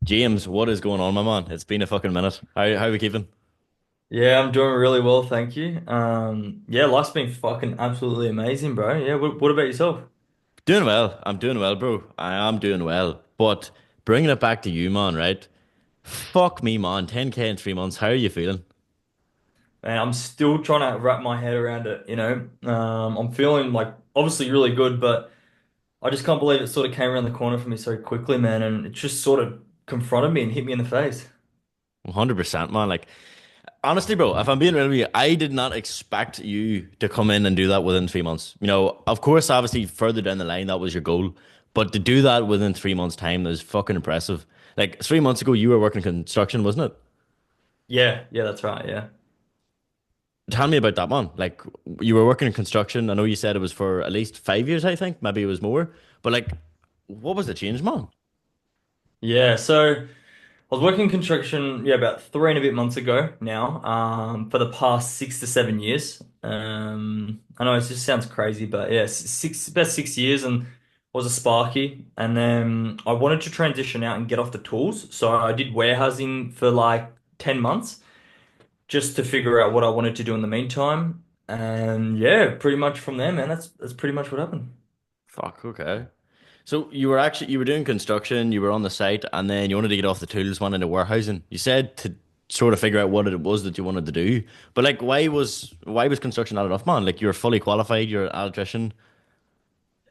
James, what is going on, my man? It's been a fucking minute. How are we keeping? Yeah, I'm doing really well, thank you. Yeah, life's been fucking absolutely amazing, bro. Yeah, what about yourself? Doing well. I'm doing well, bro. I am doing well. But bringing it back to you, man, right? Fuck me, man. 10K in 3 months. How are you feeling? Man, I'm still trying to wrap my head around it. I'm feeling like obviously really good, but I just can't believe it sort of came around the corner for me so quickly, man, and it just sort of confronted me and hit me in the face. 100%, man. Like, honestly, bro, if I'm being real with you, I did not expect you to come in and do that within 3 months. Of course, obviously, further down the line, that was your goal. But to do that within 3 months' time is fucking impressive. Like, 3 months ago, you were working construction, wasn't it? Yeah, that's right, yeah. Tell me about that, man. Like, you were working in construction. I know you said it was for at least 5 years, I think. Maybe it was more. But, like, what was the change, man? Yeah, so I was working construction, yeah, about 3 and a bit months ago now, for the past 6 to 7 years. I know it just sounds crazy, but yeah, about 6 years and was a Sparky. And then I wanted to transition out and get off the tools. So I did warehousing for like 10 months just to figure out what I wanted to do in the meantime. And yeah, pretty much from there, man, that's pretty much what happened. Fuck, okay. So you were doing construction, you were on the site, and then you wanted to get off the tools, went into warehousing. You said to sort of figure out what it was that you wanted to do. But like why was construction not enough, man? Like you're fully qualified, you're an electrician.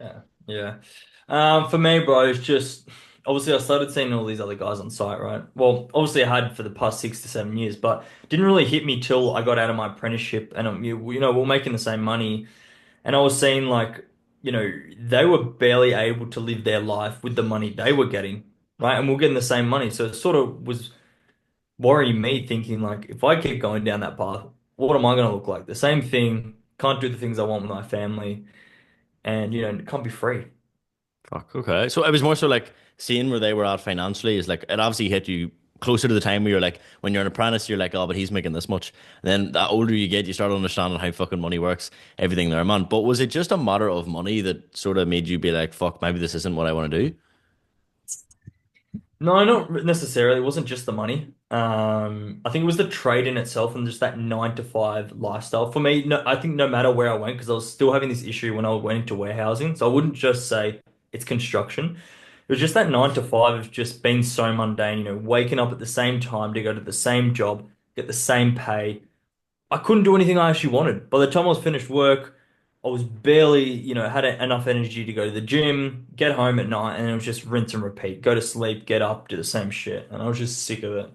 Yeah, yeah. For me, bro, it's just obviously I started seeing all these other guys on site, right? Well, obviously I had for the past 6 to 7 years, but it didn't really hit me till I got out of my apprenticeship, and we're making the same money, and I was seeing like they were barely able to live their life with the money they were getting, right? And we're getting the same money, so it sort of was worrying me, thinking like if I keep going down that path, what am I going to look like? The same thing, can't do the things I want with my family, and can't be free. Fuck, okay. So it was more so like seeing where they were at financially is like it obviously hit you closer to the time where you're like when you're an apprentice, you're like, oh, but he's making this much. And then the older you get, you start understanding how fucking money works, everything there, man. But was it just a matter of money that sort of made you be like, fuck, maybe this isn't what I want to do? No, not necessarily. It wasn't just the money. I think it was the trade in itself and just that 9 to 5 lifestyle. For me, no, I think no matter where I went, because I was still having this issue when I went into warehousing. So I wouldn't just say it's construction. It was just that 9 to 5 of just being so mundane, waking up at the same time to go to the same job, get the same pay. I couldn't do anything I actually wanted. By the time I was finished work, I was barely, had enough energy to go to the gym, get home at night, and it was just rinse and repeat. Go to sleep, get up, do the same shit. And I was just sick of it.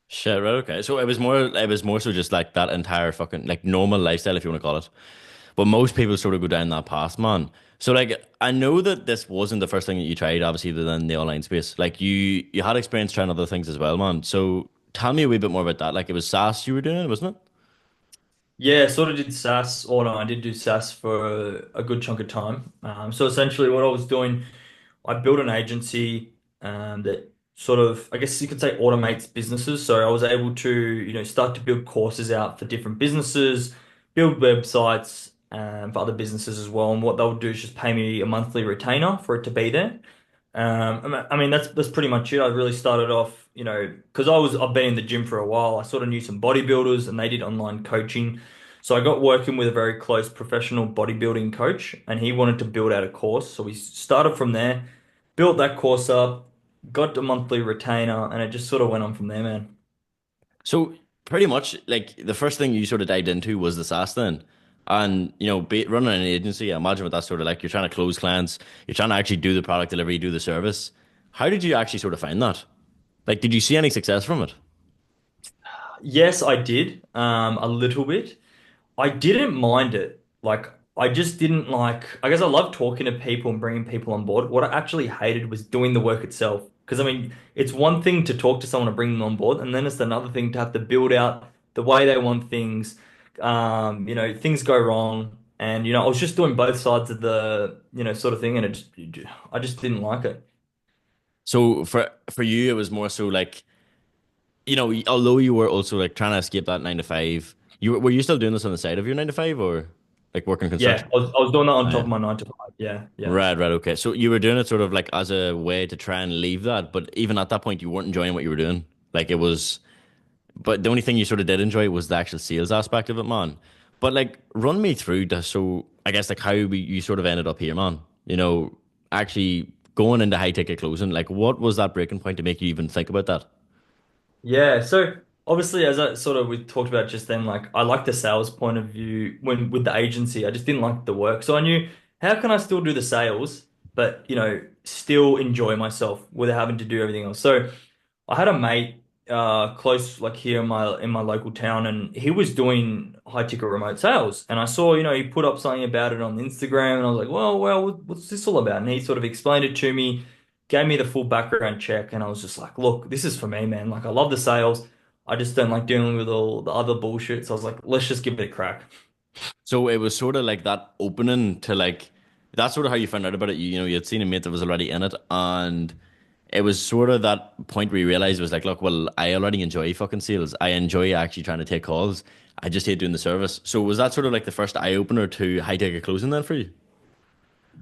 Shit, right, okay. So it was more so just like that entire fucking like normal lifestyle, if you want to call it. But most people sort of go down that path, man. So like I know that this wasn't the first thing that you tried, obviously, within the online space. Like you had experience trying other things as well, man. So tell me a wee bit more about that. Like it was SaaS you were doing, wasn't it? Yeah, sort of did SaaS, or no, I did do SaaS for a good chunk of time. So essentially, what I was doing, I built an agency that sort of, I guess you could say, automates businesses. So I was able to, start to build courses out for different businesses, build websites for other businesses as well. And what they'll do is just pay me a monthly retainer for it to be there. I mean that's pretty much it. I really started off, because I've been in the gym for a while. I sort of knew some bodybuilders, and they did online coaching. So I got working with a very close professional bodybuilding coach, and he wanted to build out a course. So we started from there, built that course up, got a monthly retainer, and it just sort of went on from there, man. So pretty much like the first thing you sort of dived into was the SaaS then. And running an agency, I imagine what that's sort of like. You're trying to close clients, you're trying to actually do the product delivery, do the service. How did you actually sort of find that? Like, did you see any success from it? Yes, I did, a little bit. I didn't mind it. Like, I just didn't like, I guess I love talking to people and bringing people on board. What I actually hated was doing the work itself. Because, I mean, it's one thing to talk to someone and bring them on board, and then it's another thing to have to build out the way they want things. Things go wrong. And, I was just doing both sides of the, sort of thing, and I just didn't like it. So for you, it was more so like, although you were also like trying to escape that 9 to 5, were you still doing this on the side of your 9 to 5 or like working Yeah, construction? I was doing that on top Yeah. of my 9 to 5. Yeah, yeah. Right, right, okay. So you were doing it sort of like as a way to try and leave that, but even at that point, you weren't enjoying what you were doing. Like it was, but the only thing you sort of did enjoy was the actual sales aspect of it, man. But like, run me through the so I guess like you sort of ended up here, man. Actually going into high ticket closing. Like, what was that breaking point to make you even think about that? Yeah, so obviously, as I sort of we talked about just then, like I like the sales point of view when with the agency. I just didn't like the work, so I knew how can I still do the sales, but still enjoy myself without having to do everything else. So I had a mate close like here in my local town, and he was doing high ticket remote sales, and I saw he put up something about it on Instagram, and I was like, well, what's this all about? And he sort of explained it to me, gave me the full background check, and I was just like, look, this is for me, man. Like I love the sales. I just don't like dealing with all the other bullshit. So I was like, let's just give it a crack. So it was sort of like that opening to like that's sort of how you found out about it. You had seen a mate that was already in it, and it was sort of that point where you realized it was like, look, well, I already enjoy fucking sales. I enjoy actually trying to take calls. I just hate doing the service. So was that sort of like the first eye opener to high ticket closing then for you?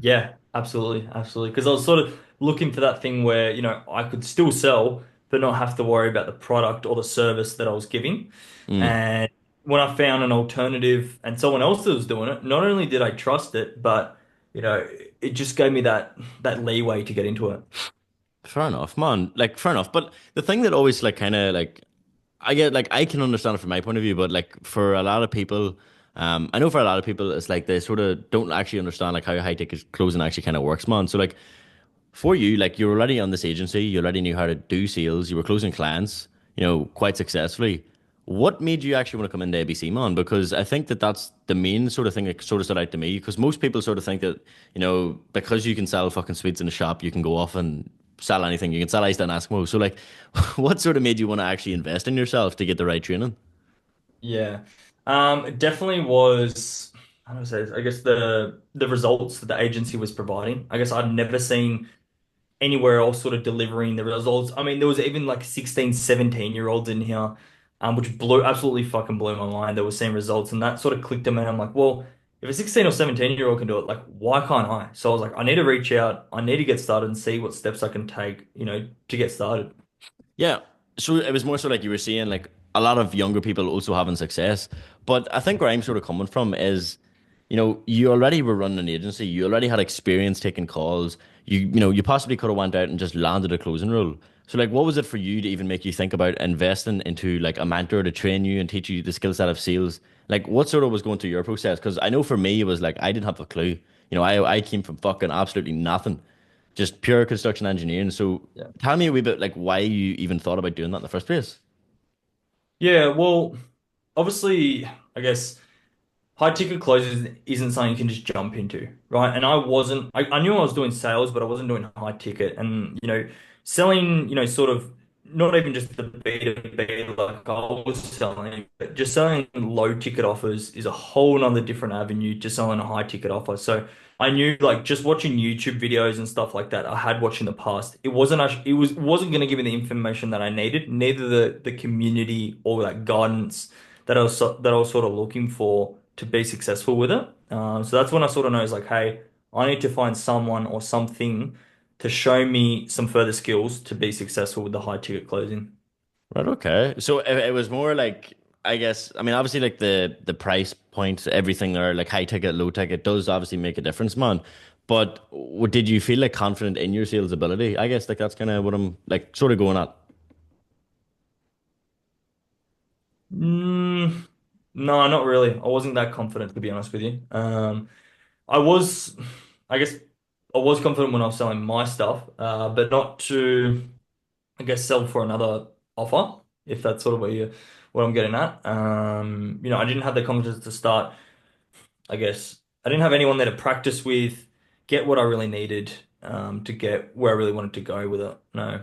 Yeah, absolutely, absolutely. Because I was sort of looking for that thing where, I could still sell, but not have to worry about the product or the service that I was giving. Mm. And when I found an alternative and someone else that was doing it, not only did I trust it, but, it just gave me that leeway to get into it. Fair enough, man. Like fair enough. But the thing that always like kind of like I get like I can understand it from my point of view, but like for a lot of people, I know for a lot of people, it's like they sort of don't actually understand like how high ticket closing actually kind of works, man. So like for you, like you're already on this agency, you already knew how to do sales, you were closing clients, quite successfully. What made you actually want to come into ABC, man? Because I think that that's the main sort of thing that sort of stood out to me. Because most people sort of think that, because you can sell fucking sweets in a shop, you can go off and sell anything. You can sell ice and Eskimo. So, like, what sort of made you want to actually invest in yourself to get the right training? Yeah. It definitely was, how do I say this? I guess the results that the agency was providing. I guess I'd never seen anywhere else sort of delivering the results. I mean, there was even like 16, 17-year-olds in here, which absolutely fucking blew my mind. They were seeing results, and that sort of clicked in me. I'm like, well, if a 16 or 17-year-old can do it, like, why can't I? So I was like, I need to reach out. I need to get started and see what steps I can take, to get started. Yeah. So it was more so like you were saying, like a lot of younger people also having success. But I think where I'm sort of coming from is, you already were running an agency, you already had experience taking calls. You possibly could have went out and just landed a closing role. So like, what was it for you to even make you think about investing into like a mentor to train you and teach you the skill set of sales? Like, what sort of was going through your process? Because I know for me, it was like I didn't have a clue. I came from fucking absolutely nothing, just pure construction engineering. So Yeah. tell me a wee bit like why you even thought about doing that in the first place. Yeah, well, obviously, I guess. High ticket closes isn't something you can just jump into, right? And I knew I was doing sales, but I wasn't doing high ticket. And, selling, sort of not even just the B2B like I was selling, but just selling low ticket offers is a whole nother different avenue to selling a high ticket offer. So I knew like just watching YouTube videos and stuff like that, I had watched in the past. It wasn't going to give me the information that I needed, neither the community or that guidance that I was sort of looking for to be successful with it. So that's when I sort of know is like, hey, I need to find someone or something to show me some further skills to be successful with the high ticket closing. Right, okay. So it was more like I guess I mean obviously like the price points, everything there, like high ticket, low ticket does obviously make a difference, man. But did you feel like confident in your sales ability? I guess like that's kind of what I'm like sort of going at. Mm, no, not really. I wasn't that confident to be honest with you. I was, I guess, I was confident when I was selling my stuff, but not to, I guess, sell for another offer, if that's sort of what I'm getting at. I didn't have the confidence to start. I guess I didn't have anyone there to practice with, get what I really needed, to get where I really wanted to go with it. No.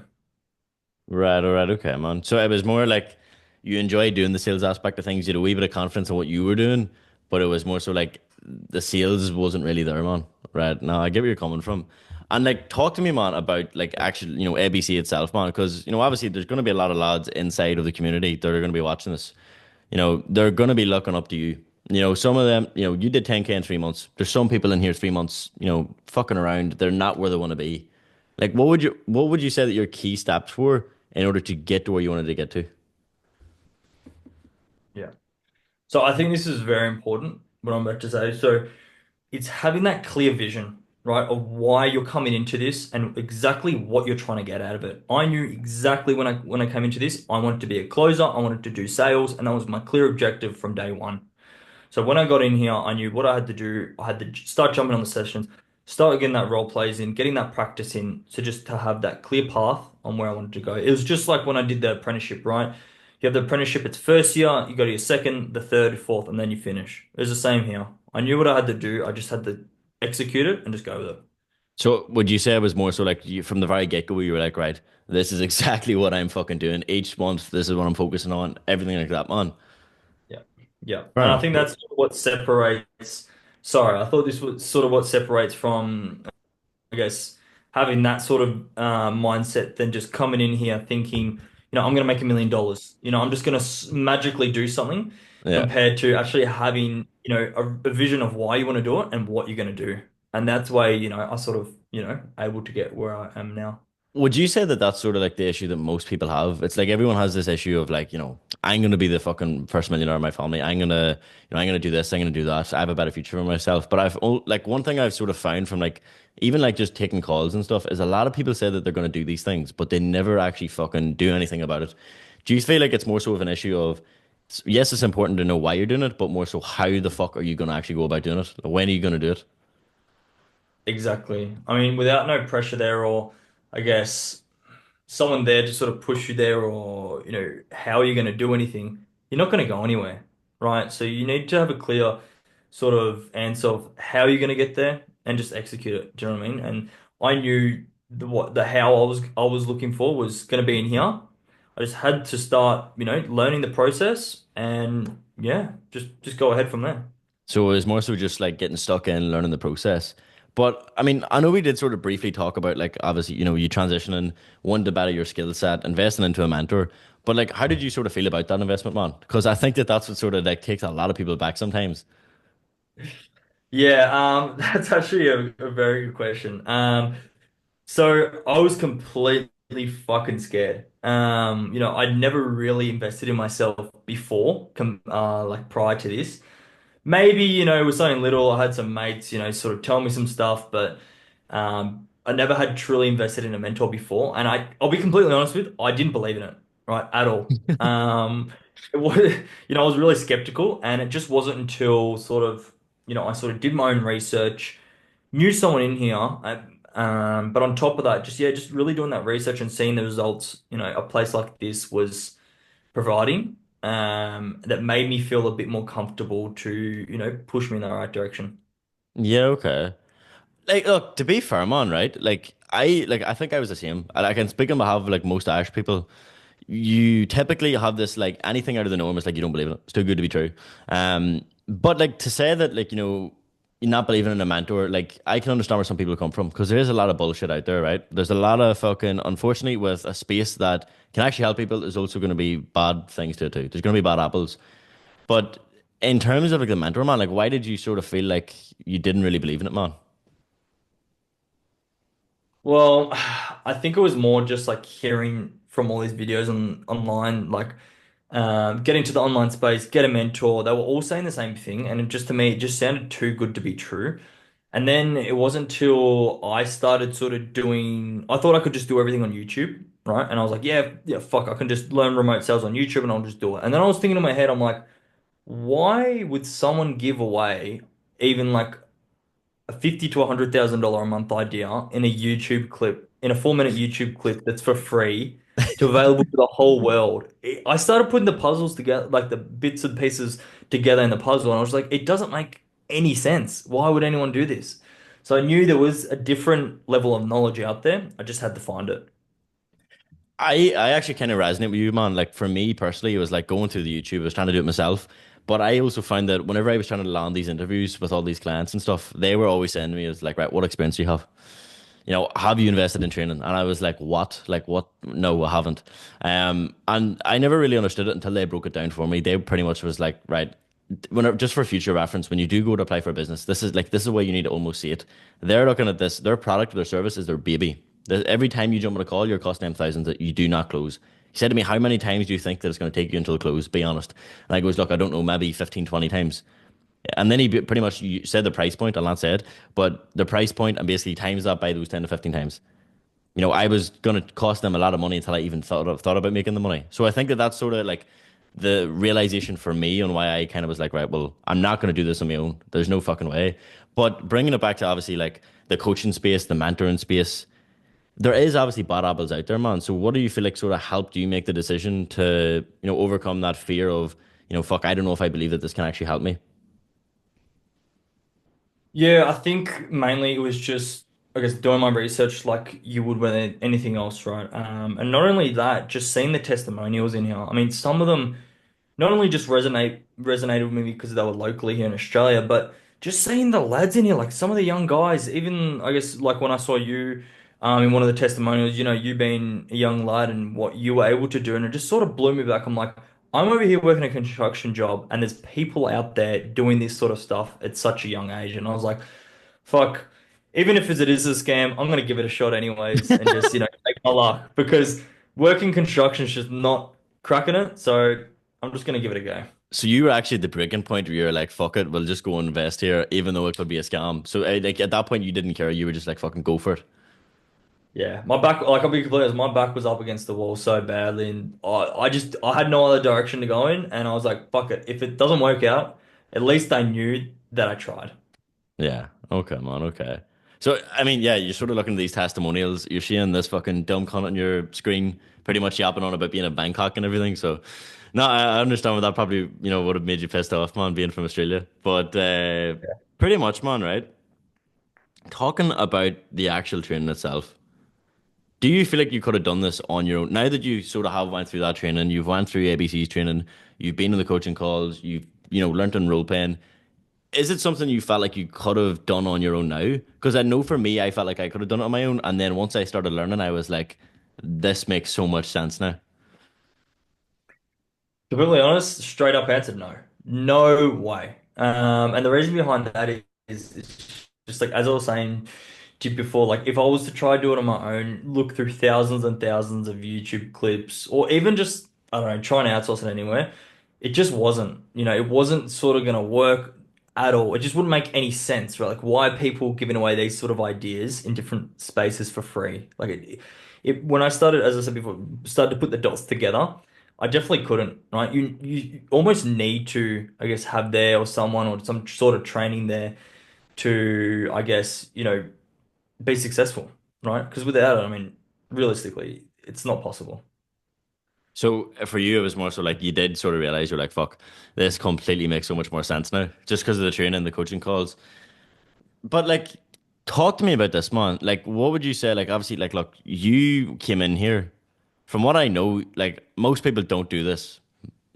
Right, all right, okay, man. So it was more like you enjoyed doing the sales aspect of things. You had a wee bit of confidence in what you were doing, but it was more so like the sales wasn't really there, man. Right. Now I get where you're coming from. And like talk to me, man, about like actually, ABC itself, man, because obviously there's gonna be a lot of lads inside of the community that are gonna be watching this. They're gonna be looking up to you. Some of them, you did 10K in 3 months. There's some people in here 3 months, fucking around. They're not where they want to be. Like, what would you say that your key steps were in order to get to where you wanted to get to? Yeah. So I think this is very important, what I'm about to say. So it's having that clear vision, right, of why you're coming into this and exactly what you're trying to get out of it. I knew exactly when I came into this, I wanted to be a closer, I wanted to do sales, and that was my clear objective from day one. So when I got in here, I knew what I had to do. I had to start jumping on the sessions, start getting that role plays in, getting that practice in, so just to have that clear path on where I wanted to go. It was just like when I did the apprenticeship, right? You have the apprenticeship, it's first year, you go to your second, the third, fourth, and then you finish. It was the same here. I knew what I had to do. I just had to execute it and just go with it. So would you say it was more so like from the very get-go, you were like, right, this is exactly what I'm fucking doing. Each month, this is what I'm focusing on, everything like that, man. Yeah. Yeah. Fair And I enough. think that's what separates, sorry, I thought this was sort of what separates from I guess, having that sort of mindset than just coming in here thinking, I'm going to make $1 million. I'm just going to magically do something Yeah. compared to actually having, a vision of why you want to do it and what you're going to do. And that's why, I sort of, able to get where I am now. Would you say that that's sort of like the issue that most people have? It's like everyone has this issue of like, I'm gonna be the fucking first millionaire in my family. I'm gonna do this. I'm gonna do that. I have a better future for myself. But like one thing I've sort of found from like even like just taking calls and stuff is a lot of people say that they're gonna do these things, but they never actually fucking do anything about it. Do you feel like it's more so of an issue of yes, it's important to know why you're doing it, but more so how the fuck are you gonna actually go about doing it? When are you gonna do it? Exactly. I mean, without no pressure there, or I guess someone there to sort of push you there, or how are you going to do anything, you're not going to go anywhere, right? So you need to have a clear sort of answer of how you're going to get there and just execute it. Do you know what I mean? And I knew the how I was looking for was going to be in here. I just had to start, learning the process, and yeah, just go ahead from there. So it was more so just like getting stuck in, learning the process. But I mean, I know we did sort of briefly talk about like obviously, you transitioning, wanting to better your skill set, investing into a mentor. But like, how did you sort of feel about that investment, man? Because I think that that's what sort of like takes a lot of people back sometimes. Yeah, that's actually a very good question. So I was completely fucking scared. I'd never really invested in myself before, like prior to this. Maybe, it was something little. I had some mates, sort of tell me some stuff, but I never had truly invested in a mentor before. And I'll be completely honest with, I didn't believe in it, right, at all. It was, I was really skeptical, and it just wasn't until sort of, I sort of did my own research, knew someone in here, but on top of that, just yeah, just really doing that research and seeing the results, a place like this was providing, that made me feel a bit more comfortable to, push me in the right direction. Yeah, okay. Like, look, to be fair, man, right? Like I think I was the same. I can speak on behalf of like most Irish people. You typically have this like anything out of the norm is like you don't believe in it. It's too good to be true. But like to say that like you're not believing in a mentor, like I can understand where some people come from because there is a lot of bullshit out there, right? There's a lot of fucking unfortunately with a space that can actually help people. There's also going to be bad things to it too. There's going to be bad apples. But in terms of like the mentor, man, like why did you sort of feel like you didn't really believe in it, man? Well, I think it was more just like hearing from all these videos online, like getting to the online space, get a mentor. They were all saying the same thing, and it just to me, it just sounded too good to be true. And then it wasn't until I started sort of doing, I thought I could just do everything on YouTube, right? And I was like, yeah, yeah, fuck, I can just learn remote sales on YouTube and I'll just do it. And then I was thinking in my head, I'm like, why would someone give away even like a 50 to $100,000 a month idea in a YouTube clip, in a 4 minute YouTube clip that's for free to available to the whole world? I started putting the puzzles together, like the bits and pieces together in the puzzle, and I was like, it doesn't make any sense. Why would anyone do this? So I knew there was a different level of knowledge out there. I just had to find it. I actually kind of resonate with you, man. Like for me personally, it was like going through the YouTube. I was trying to do it myself, but I also find that whenever I was trying to land these interviews with all these clients and stuff, they were always saying to me, "It was like, right, what experience do you have? Have you invested in training?" And I was like, "What? Like what? No, I haven't." And I never really understood it until they broke it down for me. They pretty much was like, "Right, when just for future reference, when you do go to apply for a business, this is where you need to almost see it. They're looking at this, their product or their service is their baby. Every time you jump on a call, you're costing them thousands that you do not close. He said to me, how many times do you think that it's going to take you until close? Be honest. And I goes, look, I don't know, maybe 15, 20 times. And then pretty much said the price point, I'll not say it, but the price point and basically times that by those 10 to 15 times. I was going to cost them a lot of money until I even thought about making the money. So I think that that's sort of like the realization for me on why I kind of was like, right, well, I'm not going to do this on my own. There's no fucking way. But bringing it back to obviously like the coaching space, the mentoring space, there is obviously bad apples out there, man. So what do you feel like sort of helped you make the decision to, overcome that fear of, fuck, I don't know if I believe that this can actually help me? Yeah, I think mainly it was just, I guess, doing my research like you would with anything else, right? And not only that, just seeing the testimonials in here. I mean, some of them not only just resonated with me because they were locally here in Australia, but just seeing the lads in here, like some of the young guys, even I guess like when I saw you in one of the testimonials, you being a young lad and what you were able to do, and it just sort of blew me back. I'm like, I'm over here working a construction job, and there's people out there doing this sort of stuff at such a young age, and I was like, fuck. Even if it is a scam, I'm gonna give it a shot anyways, and just take my luck because working construction is just not cracking it. So I'm just gonna give it a go. So you were actually at the breaking point where you're like, fuck it, we'll just go and invest here, even though it could be a scam. So like at that point, you didn't care. You were just like, fucking go for it. Yeah, my back, like I'll be completely honest, my back was up against the wall so badly, and I had no other direction to go in, and I was like, fuck it. If it doesn't work out, at least I knew that I tried. Yeah. Okay, man. Okay. So, I mean, yeah, you're sort of looking at these testimonials. You're seeing this fucking dumb cunt on your screen, pretty much yapping on about being in Bangkok and everything. So, no, I understand what that probably, would have made you pissed off, man, being from Australia. But pretty much, man, right? Talking about the actual training itself, do you feel like you could have done this on your own? Now that you sort of have went through that training, you've went through ABC's training, you've been in the coaching calls, you've, learned on role playing. Is it something you felt like you could have done on your own now? Because I know for me, I felt like I could have done it on my own. And then once I started learning, I was like, this makes so much sense now. To be really honest, straight up answered no. No way. And the reason behind that is just like as I was saying to you before, like if I was to try do it on my own, look through thousands and thousands of YouTube clips, or even just, I don't know, try and outsource it anywhere, it just wasn't, it wasn't sort of gonna work at all. It just wouldn't make any sense, right? Like why are people giving away these sort of ideas in different spaces for free? Like when I started, as I said before, started to put the dots together. I definitely couldn't, right? You almost need to, I guess, have there or someone or some sort of training there to, I guess, be successful, right? Because without it, I mean, realistically, it's not possible. So for you, it was more so like you did sort of realize you're like, fuck, this completely makes so much more sense now, just because of the training, the coaching calls. But like, talk to me about this, man. Like, what would you say? Like, obviously, like, look, you came in here. From what I know, like, most people don't do this.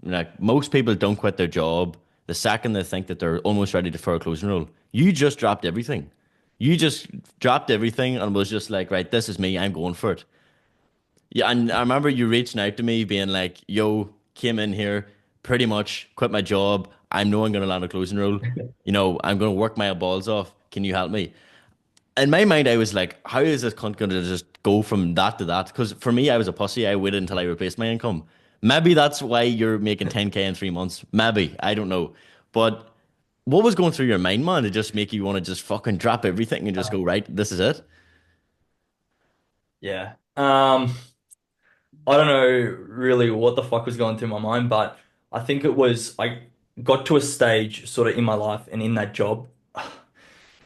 Like, most people don't quit their job the second they think that they're almost ready for a closing role. You just dropped everything. You just dropped everything and was just like, right, this is me. I'm going for it. Yeah, and I remember you reaching out to me being like, yo, came in here, pretty much quit my job. I know I'm going to land a closing role. I'm going to work my balls off. Can you help me? In my mind, I was like, how is this cunt going to just go from that to that? Because for me, I was a pussy. I waited until I replaced my income. Maybe that's why you're making 10K in 3 months. Maybe. I don't know. But what was going through your mind, man, to just make you want to just fucking drop everything and just go, right, this is it? Yeah. I don't know really what the fuck was going through my mind, but I think it was I got to a stage sort of in my life and in that job.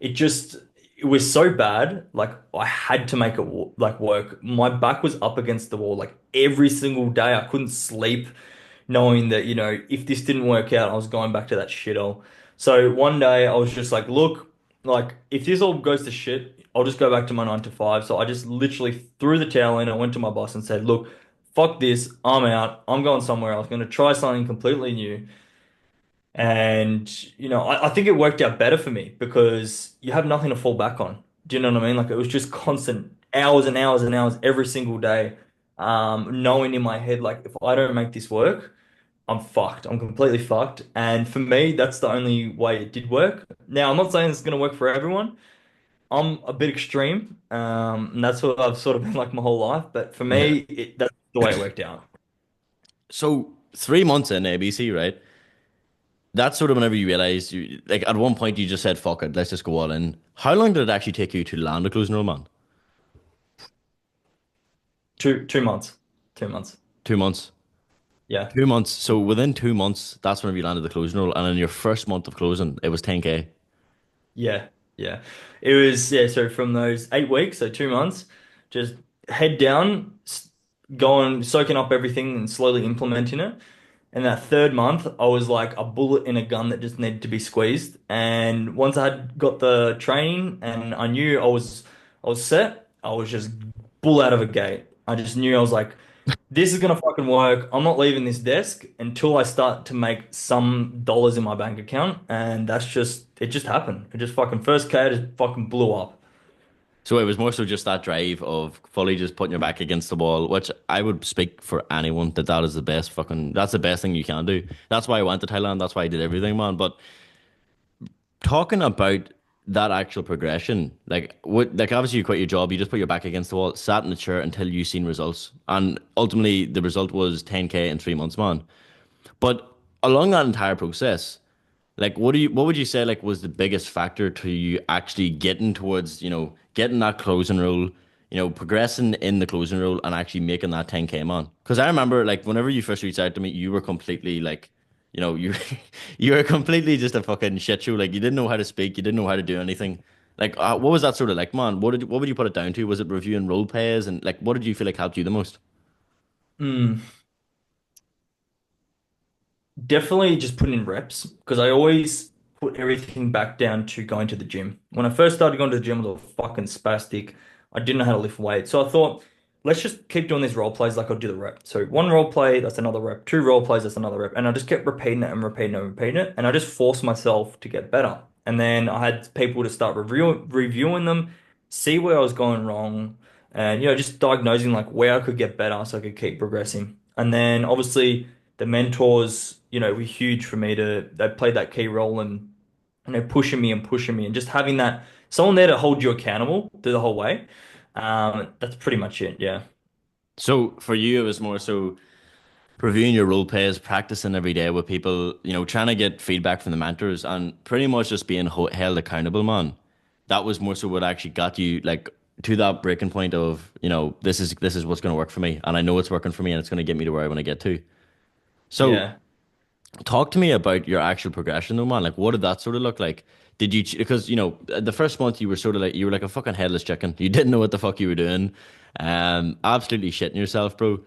It just it was so bad. Like I had to make it like work. My back was up against the wall like every single day. I couldn't sleep knowing that, if this didn't work out, I was going back to that shithole. So one day I was just like, look, like if this all goes to shit, I'll just go back to my 9 to 5. So I just literally threw the towel in. I went to my boss and said, look, fuck this. I'm out. I'm going somewhere else. going to try something completely new. And, I think it worked out better for me because you have nothing to fall back on. Do you know what I mean? Like it was just constant hours and hours and hours every single day, knowing in my head, like if I don't make this work, I'm fucked. I'm completely fucked. And for me, that's the only way it did work. Now, I'm not saying it's going to work for everyone. I'm a bit extreme, and that's what I've sort of been like my whole life. But for Yeah. me, that's the way it worked out. So 3 months in ABC, right? That's sort of whenever you realize you like at one point you just said, fuck it, let's just go all in. How long did it actually take you to land a closing roll, man? 2 months. 2 months. 2 months. Yeah. 2 months. So within 2 months, that's whenever you landed the closing roll. And in your first month of closing, it was 10K. Yeah, yeah. It was, yeah, so from those 8 weeks, so 2 months, just head down, going, soaking up everything and slowly implementing it. And that third month, I was like a bullet in a gun that just needed to be squeezed. And once I had got the training and I knew I was set, I was just bull out of a gate. I just knew I was like, this is gonna fucking work. I'm not leaving this desk until I start to make some dollars in my bank account. And it just happened. It just fucking first K just fucking blew up. So it was more so just that drive of fully just putting your back against the wall, which I would speak for anyone that that is the best fucking, that's the best thing you can do. That's why I went to Thailand. That's why I did everything, man. But talking about that actual progression, like what, like obviously you quit your job, you just put your back against the wall, sat in the chair until you seen results, and ultimately the result was 10K in 3 months, man. But along that entire process, like what would you say like was the biggest factor to you actually getting towards, getting that closing role, progressing in the closing role and actually making that 10K, man? Because I remember like whenever you first reached out to me, you were completely like, you you were completely just a fucking shit show. Like you didn't know how to speak, you didn't know how to do anything. Like what was that sort of like, man? What would you put it down to? Was it reviewing role plays and like what did you feel like helped you the most? Mm. Definitely just putting in reps because I always put everything back down to going to the gym. When I first started going to the gym, I was a fucking spastic. I didn't know how to lift weights. So I thought, let's just keep doing these role plays like I'll do the rep. So one role play, that's another rep. Two role plays, that's another rep. And I just kept repeating it and repeating it and repeating it. And I just forced myself to get better. And then I had people to start reviewing them, see where I was going wrong, and just diagnosing like where I could get better so I could keep progressing. And then obviously the mentors, were huge for me they played that key role and pushing me and just having that someone there to hold you accountable through the whole way. That's pretty much it. Yeah. So for you, it was more so reviewing your role plays, practicing every day with people, trying to get feedback from the mentors, and pretty much just being held accountable, man. That was more so what actually got you like to that breaking point of, this is what's going to work for me, and I know it's working for me, and it's going to get me to where I want to get to. So Yeah. talk to me about your actual progression though, man. Like, what did that sort of look like? Did you, because, the first month you were sort of like, you were like a fucking headless chicken. You didn't know what the fuck you were doing. Absolutely shitting yourself, bro.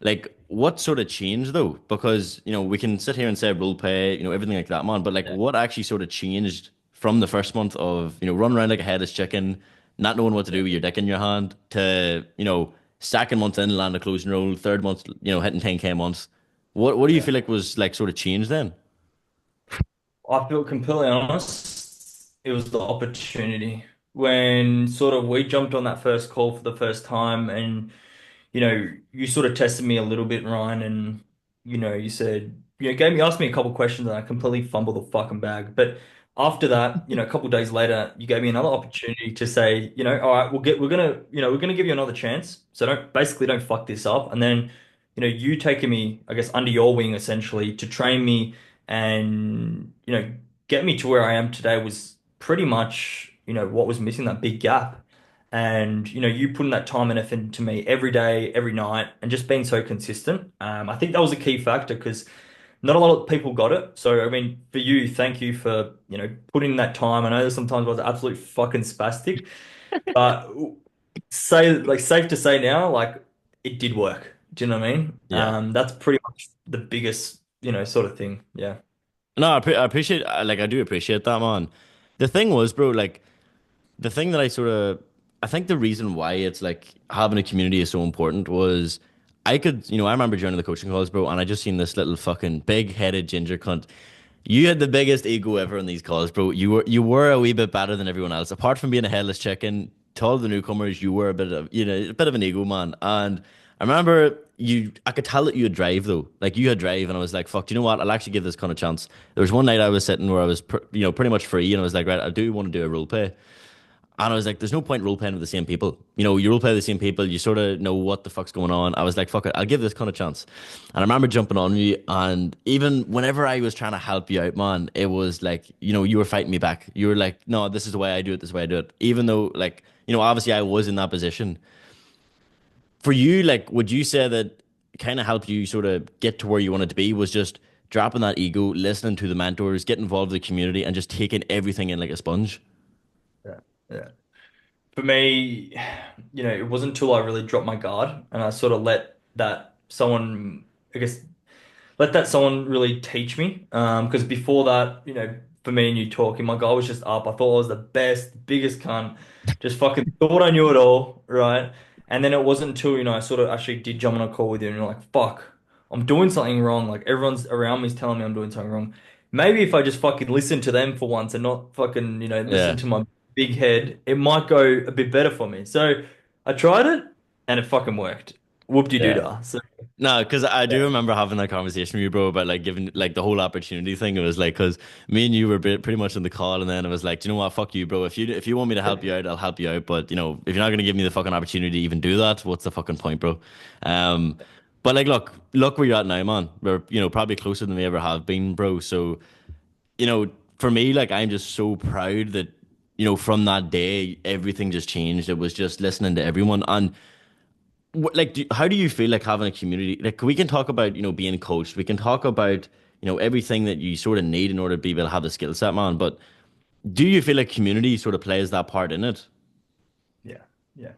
Like, what sort of changed though? Because, we can sit here and say role play, everything like that, man. But like, Yeah. what actually sort of changed from the first month of, running around like a headless chicken, not knowing what to do with your dick in your hand to, second month in, land a closing roll, third month, hitting 10K months. What do you Yeah. feel like was like sort of changed then? I feel completely honest. It was the opportunity when sort of we jumped on that first call for the first time, and you sort of tested me a little bit, Ryan, and you said, asked me a couple questions, and I completely fumbled the fucking bag. But after that, a couple days later, you gave me another opportunity to say, all right, we're gonna give you another chance. So don't fuck this up. And then, you taking me, I guess, under your wing essentially to train me and, get me to where I am today was pretty much, what was missing, that big gap. And you putting that time and effort into me every day, every night, and just being so consistent. I think that was a key factor because not a lot of people got it. So I mean, for you, thank you for putting in that time. I know that sometimes I was absolute fucking spastic, but safe to say now, like it did work. Do you know what I mean? Yeah. That's pretty much the biggest sort of thing. Yeah. No, I appreciate, like, I do appreciate that, man. The thing was, bro, like, the thing that I think the reason why it's like having a community is so important was I remember joining the coaching calls, bro, and I just seen this little fucking big-headed ginger cunt. You had the biggest ego ever in these calls, bro. You were a wee bit better than everyone else. Apart from being a headless chicken, to all the newcomers, you were a bit of an ego man. And I remember I could tell that you had drive though. Like you had drive, and I was like, fuck, do you know what? I'll actually give this kind of chance. There was one night I was sitting where I was, pretty much free, and I was like, right, I do want to do a role play. And I was like, there's no point role playing with the same people. You role play with the same people, you sort of know what the fuck's going on. I was like, fuck it, I'll give this kind of chance. And I remember jumping on you, and even whenever I was trying to help you out, man, it was like, you were fighting me back. You were like, no, this is the way I do it, this is the way I do it. Even though, like, obviously I was in that position. For you, like, would you say that kind of helped you sort of get to where you wanted to be was just dropping that ego, listening to the mentors, getting involved in the community, and just taking everything in like a sponge? Yeah. Yeah. For me, it wasn't until I really dropped my guard and I sort of let that someone, I guess, let that someone really teach me. Because before that, for me and you talking, my guy was just up. I thought I was the best, biggest cunt. Just fucking thought I knew it all, right? And then it wasn't until, I sort of actually did jump on a call with you and you're like, fuck, I'm doing something wrong. Like everyone's around me is telling me I'm doing something wrong. Maybe if I just fucking listen to them for once and not fucking, listen Yeah. to my big head, it might go a bit better for me. So I tried it and it fucking worked. Yeah. Whoop-de-doo-dah. So No, because I do remember having that conversation with you, bro, about like giving like the whole opportunity thing. It was like because me and you were pretty much in the call, and then it was like, do you know what? Fuck you, bro. If you want me to help you out, I'll help you out. But if you're not gonna give me the fucking opportunity to even do that, what's the fucking point, bro? Um, but like, look where you're at now, man. We're probably closer than we ever have been, bro. So for me, like I'm just so proud that from that day everything just changed. It was just listening to everyone and. Like, how do you feel like having a community? Like, we can talk about, being coached. We can talk about, everything that you sort of need in order to be able to have the skill set, man. But do you feel like community sort of plays that part in it? yeah. Yeah.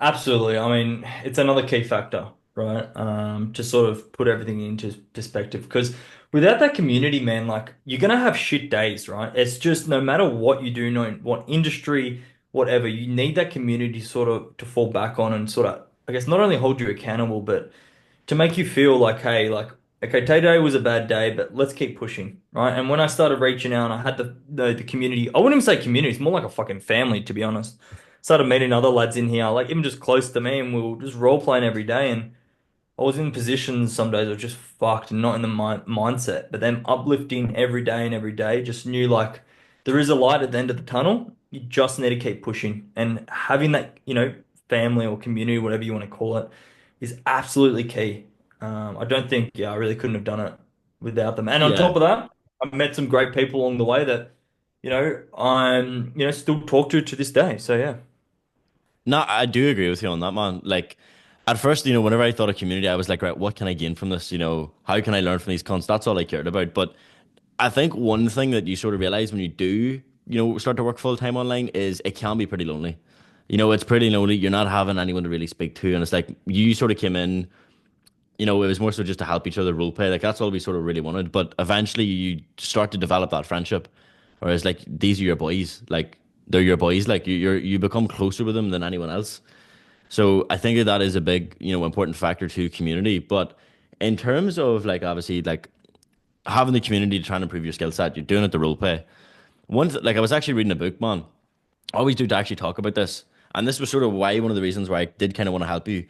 Absolutely. I mean, it's another key factor, right? To sort of put everything into perspective. Because without that community, man, like you're gonna have shit days, right? It's just no matter what you do, no what industry, whatever, you need that community sort of to fall back on and sort of, I guess, not only hold you accountable, but to make you feel like, hey, like, okay, today was a bad day, but let's keep pushing, right? And when I started reaching out, I had the community. I wouldn't even say community; it's more like a fucking family, to be honest. Started meeting other lads in here, like even just close to me, and we were just role playing every day. And I was in positions some days I was just fucked and not in the mindset, but then uplifting every day, just knew like there is a light at the end of the tunnel. You just need to keep pushing. And having that, family or community, whatever you want to call it, is absolutely key. I don't think, yeah, I really couldn't have done it without them. And on Yeah. top of that, I met some great people along the way that, I'm, still talk to this day. So yeah. No, I do agree with you on that, man. Like, at first, whenever I thought of community, I was like, right, what can I gain from this? How can I learn from these cons? That's all I cared about. But I think one thing that you sort of realize when you do, start to work full time online is it can be pretty lonely. It's pretty lonely. You're not having anyone to really speak to. And it's like you sort of came in, it was more so just to help each other role play. Like that's all we sort of really wanted. But eventually you start to develop that friendship. Whereas like these are your boys. Like they're your boys. Like you become closer with them than anyone else. So I think that that is a big, important factor to community. But in terms of like obviously like having the community to try and improve your skill set, you're doing it the role play. Like I was actually reading a book, man. I always do to actually talk about this. And this was sort of why one of the reasons why I did kind of want to help you.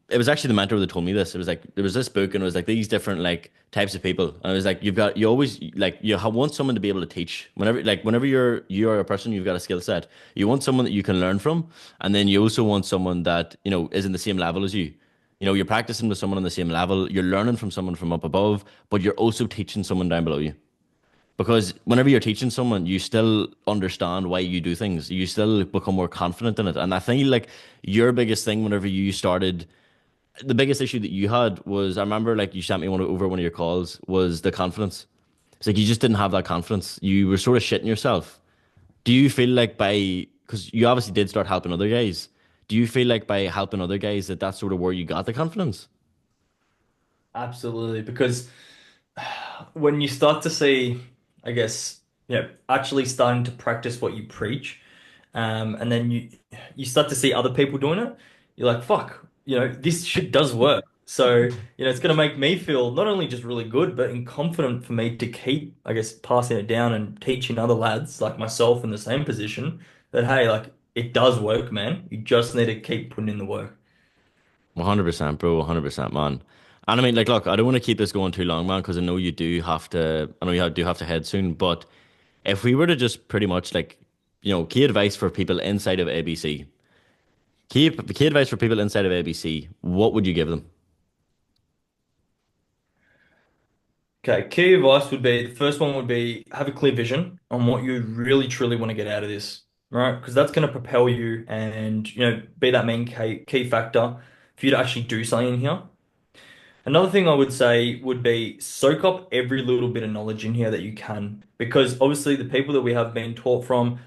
It was actually the mentor that told me this. It was like there was this book and it was like these different like types of people. And it was like you always like want someone to be able to teach. Whenever you're a person, you've got a skill set. You want someone that you can learn from, and then you also want someone that, is in the same level as you. You're practicing with someone on the same level, you're learning from someone from up above, but you're also teaching someone down below you. Because whenever you're teaching someone, you still understand why you do things. You still become more confident in it. And I think like your biggest thing whenever you started, the biggest issue that you had was I remember like you sent me over one of your calls was the confidence. It's like you just didn't have that confidence. You were sort of shitting yourself. Do you feel like because you obviously did start helping other guys, do you feel like by helping other guys that that's sort of where you got the confidence? Absolutely. Because when you start to see, I guess, actually starting to practice what you preach, and then you start to see other people doing it, you're like, fuck, this shit does work. So, it's gonna make me feel not only just really good, but confident for me to keep, I guess, passing it down and teaching other lads like myself in the same position that, hey, like it does work, man. You just need to keep putting in the work. 100%, bro. 100%, man. And I mean, like, look, I don't want to keep this going too long, man, because I know you do have to. I know you do have to head soon. But if we were to just pretty much like, key advice for people inside of ABC, key advice for people inside of ABC, what would you give them? Okay, key advice would be the first one would be have a clear vision on what you really truly want to get out of this, right? Because that's going to propel you and be that main key factor for you to actually do something in here. Another thing I would say would be soak up every little bit of knowledge in here that you can, because obviously the people that we have been taught from,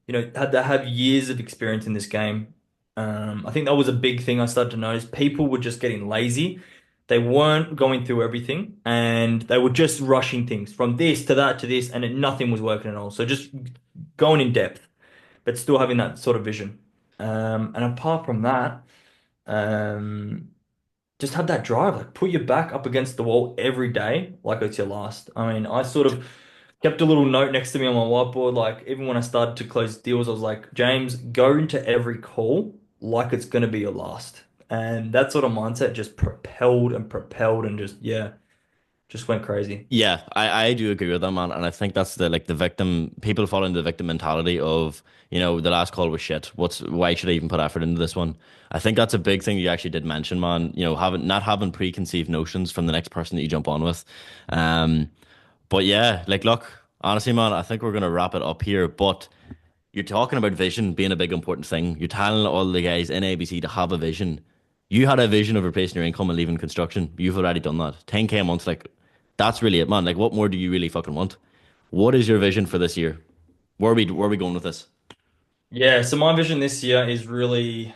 had to have years of experience in this game. I think that was a big thing I started to notice. People were just getting lazy. They weren't going through everything, and they were just rushing things from this to that to this, and nothing was working at all. So just going in depth, but still having that sort of vision. And apart from that, just have that drive, like put your back up against the wall every day, like it's your last. I mean, I sort of kept a little note next to me on my whiteboard, like even when I started to close deals, I was like, James, go into every call like it's going to be your last. And that sort of mindset just propelled and propelled and just, yeah, just went crazy. Yeah, I do agree with that, man. And I think that's the victim, people fall into the victim mentality of, the last call was shit. Why should I even put effort into this one? I think that's a big thing you actually did mention, man. Not having preconceived notions from the next person that you jump on with. Um, but yeah, like, look, honestly, man, I think we're gonna wrap it up here. But you're talking about vision being a big important thing. You're telling all the guys in ABC to have a vision. You had a vision of replacing your income and leaving construction. You've already done that. 10K a month, like that's really it, man. Like what more do you really fucking want? What is your vision for this year? Where are we going with this? Yeah, so my vision this year is really,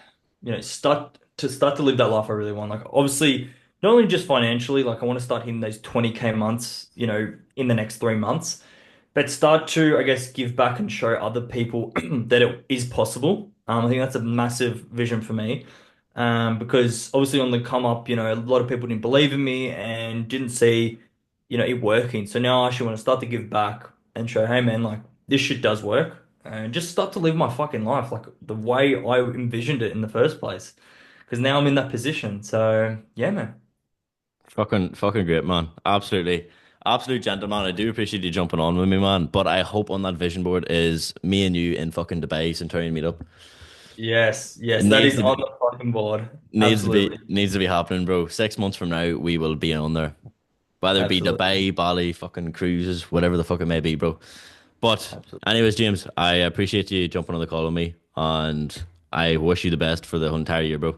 start to live that life I really want. Like obviously, not only just financially, like I want to start hitting those 20K months, in the next 3 months, but start to, I guess, give back and show other people that it is possible. I think that's a massive vision for me. Because obviously on the come up, a lot of people didn't believe in me and didn't see, it working. So now I actually want to start to give back and show, hey man, like this shit does work. And just start to live my fucking life like the way I envisioned it in the first place. Because now I'm in that position. So yeah, man. Fucking great, man. Absolutely. Absolute gentleman. I do appreciate you jumping on with me, man. But I hope on that vision board is me and you in fucking Dubai Centurion meetup. Yes, It yes, that needs is to on be the fucking board. needs to be Absolutely. needs to be happening, bro. 6 months from now, we will be on there. Whether it be Absolutely. Dubai, Bali, fucking cruises, whatever the fuck it may be, bro. But Absolutely. anyways, James, I appreciate you jumping on the call with me, and I wish you the best for the whole entire year, bro.